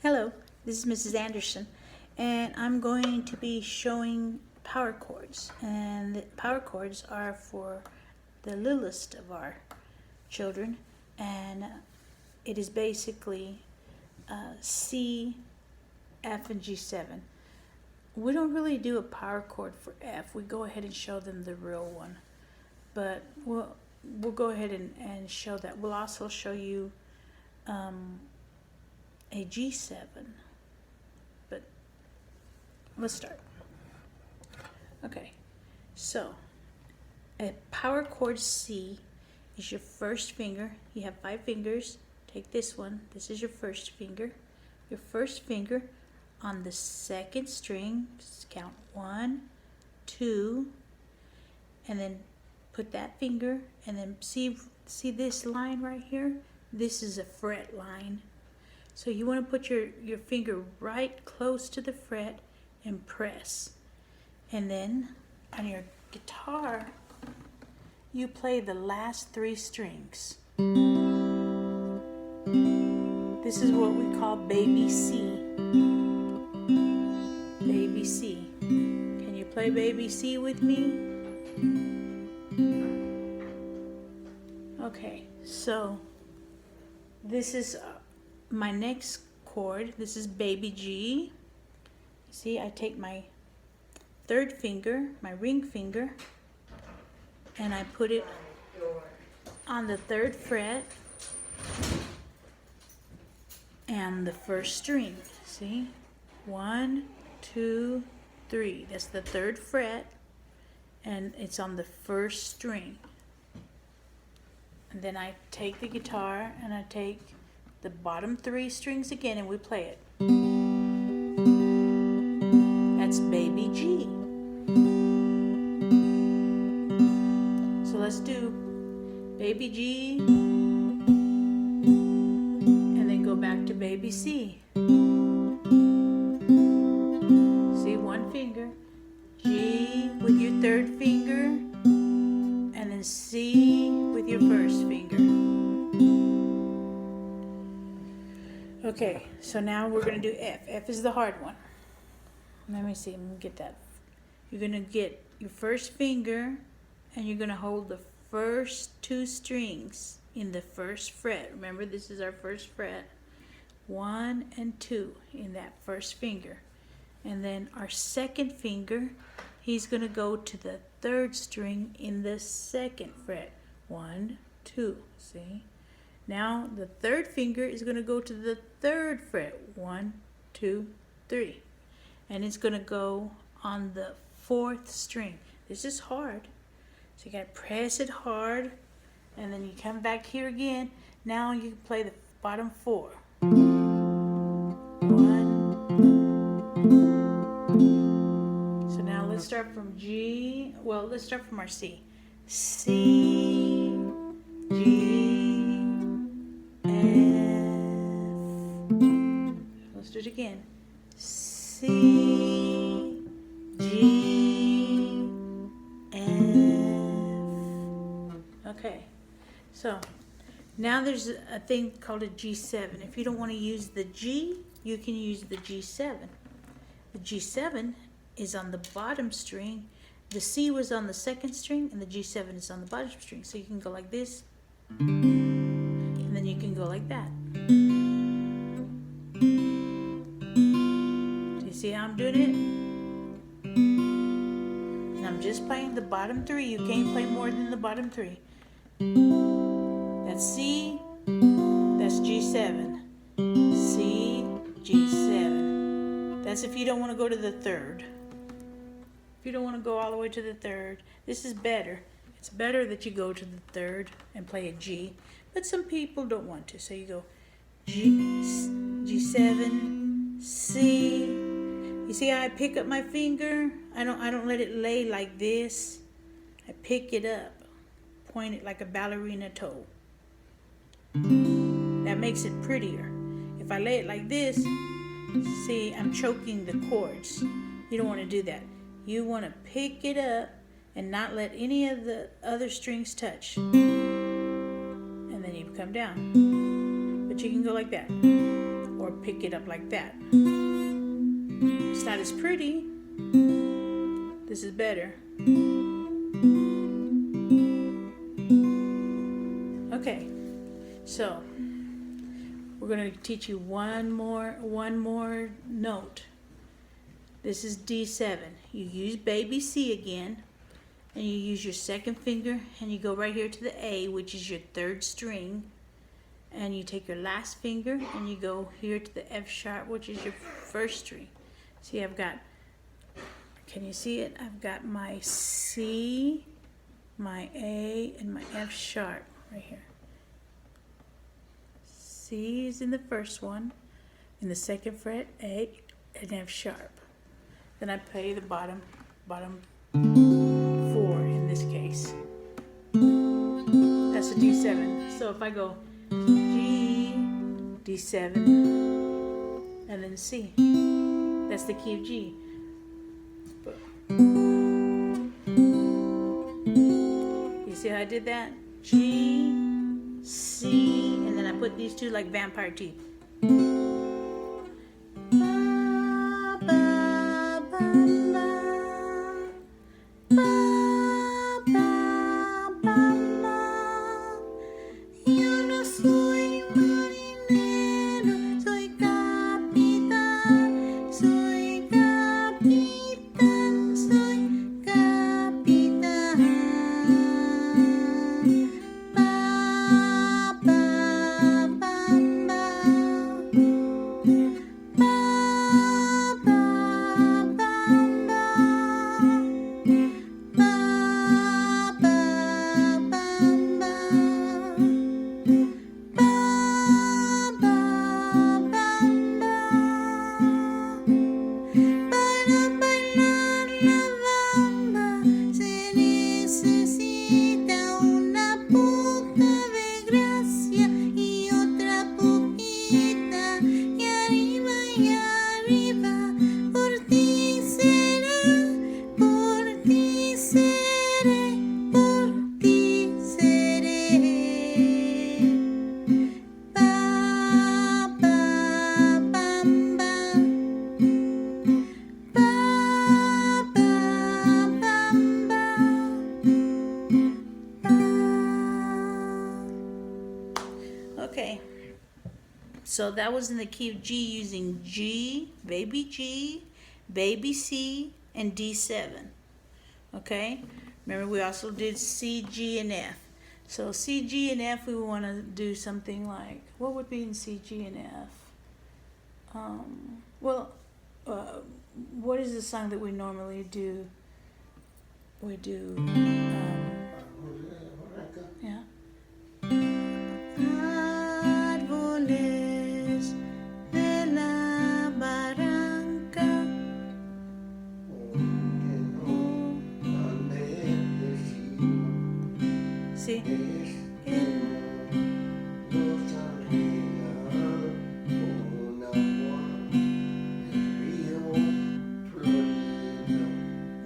Hello, this is Mrs. Anderson, and I'm going to be showing power chords. And the power chords are for the littlest of our children, and it is basically C, F, and G7. We don't really do a power chord for F. We go ahead and show them the real one, but we'll go ahead and show that. We'll also show you a G7, but let's start. Okay, so a power chord C is your first finger. You have 5 fingers. Take this one. This is your first finger. Your first finger on the second string. Just count 1, 2, and then put that finger, and then see this line right here? This is a fret line. So you want to put your finger right close to the fret and press. And then on your guitar, you play the last 3 strings. This is what we call baby C. Baby C. Can you play baby C with me? Okay, so this is my next chord. This is baby G. See, I take my 3rd finger, my ring finger, and I put it on the 3rd fret and the 1st string. See? 1, 2, 3. That's the 3rd fret, and it's on the 1st string. And then I take the guitar and I take the bottom 3 strings again, and we play it. That's baby G. So let's do baby G and then go back to baby C. See, 1 finger, G with your 3rd finger, and then C with your 1st finger. Okay, so now we're going to do F. F is the hard one. Let me see, I'm going to get that. You're going to get your 1st finger, and you're going to hold the first 2 strings in the 1st fret. Remember, this is our 1st fret. 1 and 2 in that 1st finger. And then our 2nd finger, he's going to go to the 3rd string in the 2nd fret. 1, 2, see? Now the 3rd finger is going to go to the 3rd fret. 1, 2, 3. And it's going to go on the 4th string. This is hard. So you got to press it hard. And then you come back here again. Now you can play the bottom 4. 1. So now let's start from G. Well, let's start from our C. C, G, let's do it again. C, G, F. Okay, so now there's a thing called a G7. If you don't want to use the G, you can use the G7. The G7 is on the bottom string. The C was on the 2nd string, and the G7 is on the bottom string. So you can go like this, and then you can go like that. Do you see how I'm doing it? And I'm just playing the bottom 3. You can't play more than the bottom 3. That's C, that's G7. C, G7. That's if you don't want to go to the 3rd. If you don't want to go all the way to the 3rd, this is better. It's better that you go to the 3rd and play a G, but some people don't want to. So you go G, G7, C. You see how I pick up my finger? I don't let it lay like this. I pick it up, point it like a ballerina toe. That makes it prettier. If I lay it like this, see, I'm choking the chords. You don't want to do that. You want to pick it up and not let any of the other strings touch. And then you come down. But you can go like that. Or or pick it up like that. It's not as pretty. This is better. Okay, so we're going to teach you one more note. This is D7. You use baby C again, and you use your second finger, and you go right here to the A, which is your third string, and you take your last finger, and you go here to the F sharp, which is your first string. See, I've got, can you see it? I've got my C, my A, and my F sharp right here. C is in the first one, in the second fret, A, and F sharp. Then I play the bottom 4 in this case. That's a D7. So if I go G, D7, and then C, that's the key of G. You see how I did that? G, C, and then I put these two like vampire teeth. Okay, so that was in the key of G using G, baby C, and D7. Okay, remember we also did C, G, and F. So C, G, and F, we want to do something like, what would be in C, G, and F? What is the song that we normally do? We do, yeah. Árboles de la Barranca. Sí.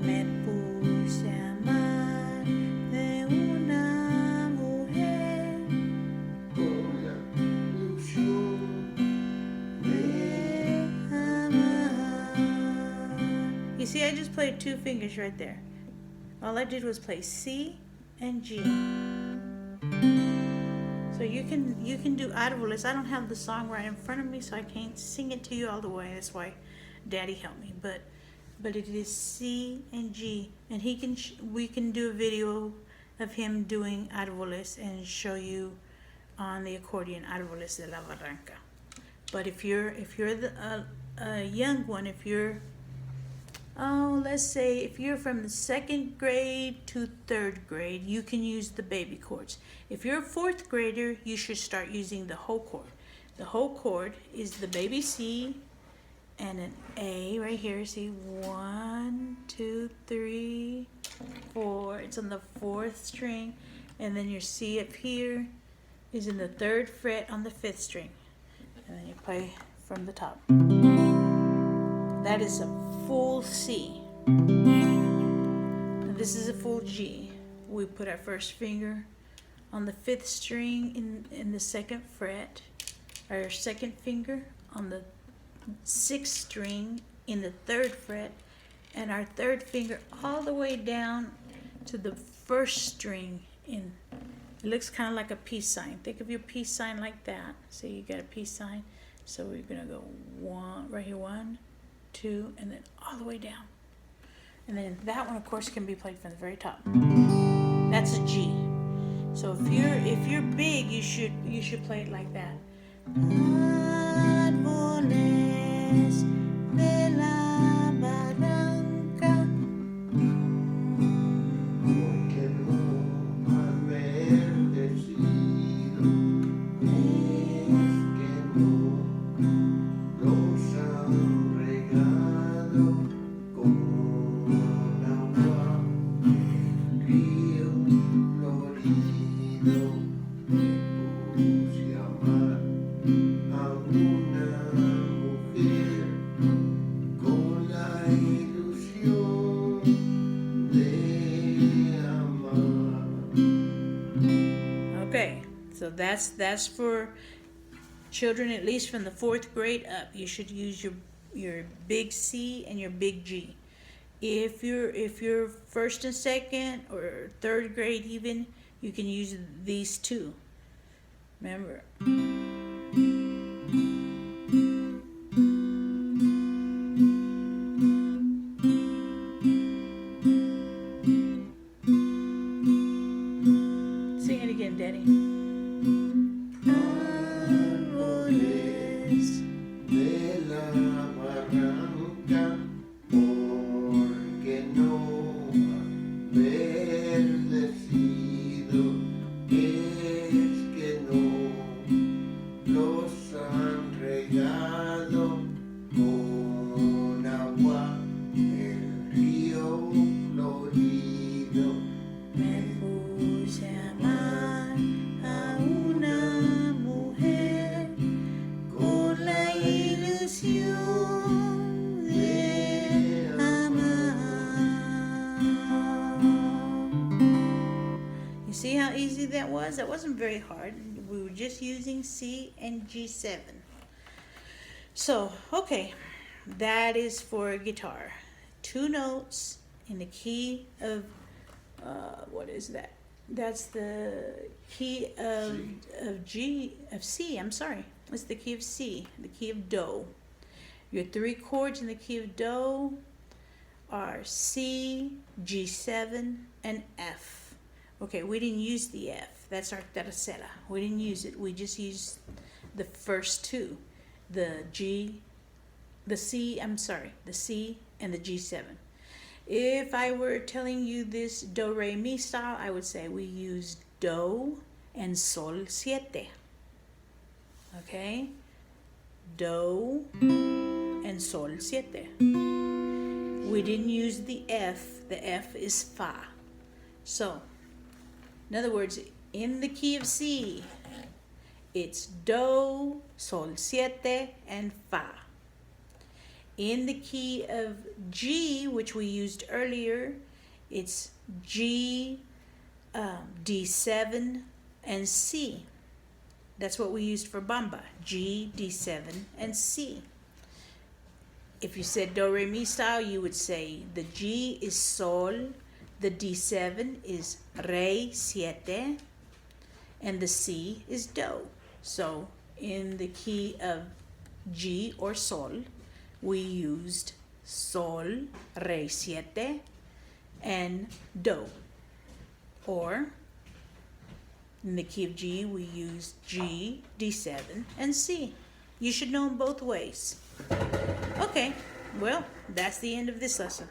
Me puse a amar de una mujer. You see, I just played 2 fingers right there. All I did was play C and G. So you can do Árboles. I don't have the song right in front of me, so I can't sing it to you all the way. That's why Daddy helped me. But it is C and G, and we can do a video of him doing Árboles and show you on the accordion Árboles de la Barranca. But if you're a young one, let's say if you're from the 2nd grade to 3rd grade, you can use the baby chords. If you're a 4th grader, you should start using the whole chord. The whole chord is the baby C and an A right here. See, 1, 2, 3, 4. It's on the 4th string, and then your C up here is in the 3rd fret on the 5th string, and then you play from the top. That is a full C. And this is a full G. We put our first finger on the 5th string in the 2nd fret, our 2nd finger on the 6th string in the 3rd fret, and our 3rd finger all the way down to the 1st string in. It looks kind of like a peace sign. Think of your peace sign like that. So you got a peace sign. So we're gonna go one right here, 1, 2, and then all the way down. And then that one, of course, can be played from the very top. That's a G. So if you're big, you should play it like that. Árboles de la Barranca. Porque no han verdecido, es que no los han regado con agua el río florido. Me puse a amar a una mujer con la ilusión de amar. Okay, so that's for children at least from the 4th grade up. You should use your big C and your big G. If you're 1st and 2nd or 3rd grade even, you can use these two. Remember. Sing it again, Daddy. Árboles de la Barranca, porque no han verdecido, es que no los han regado con agua el río florido. Me puse a amar a una mujer con la ilusión de amar. You see how easy that was? That wasn't very hard. We were just using C and G7. So, okay, that is for guitar. 2 notes in the key of what is that? That's the key of C. I'm sorry. It's the key of C, the key of Do. Your 3 chords in the key of Do are C, G7, and F. Okay, we didn't use the F. That's our tercera. We didn't use it. We just used the first 2, the C, the C, and the G7. If I were telling you this do re mi style, I would say we use do and sol siete. Okay? Do and sol siete. We didn't use the F. The F is fa. So, in other words, in the key of C, it's do, sol siete, and fa. In the key of G, which we used earlier, it's G, D7, and C. That's what we used for Bamba, G, D7, and C. If you said do, re, mi style, you would say the G is sol, the D7 is re, siete, and the C is do. So in the key of G or sol, we used sol, re, siete, and do. Or in the key of G, we used G, D7, and C. You should know them both ways. Okay, well, that's the end of this lesson.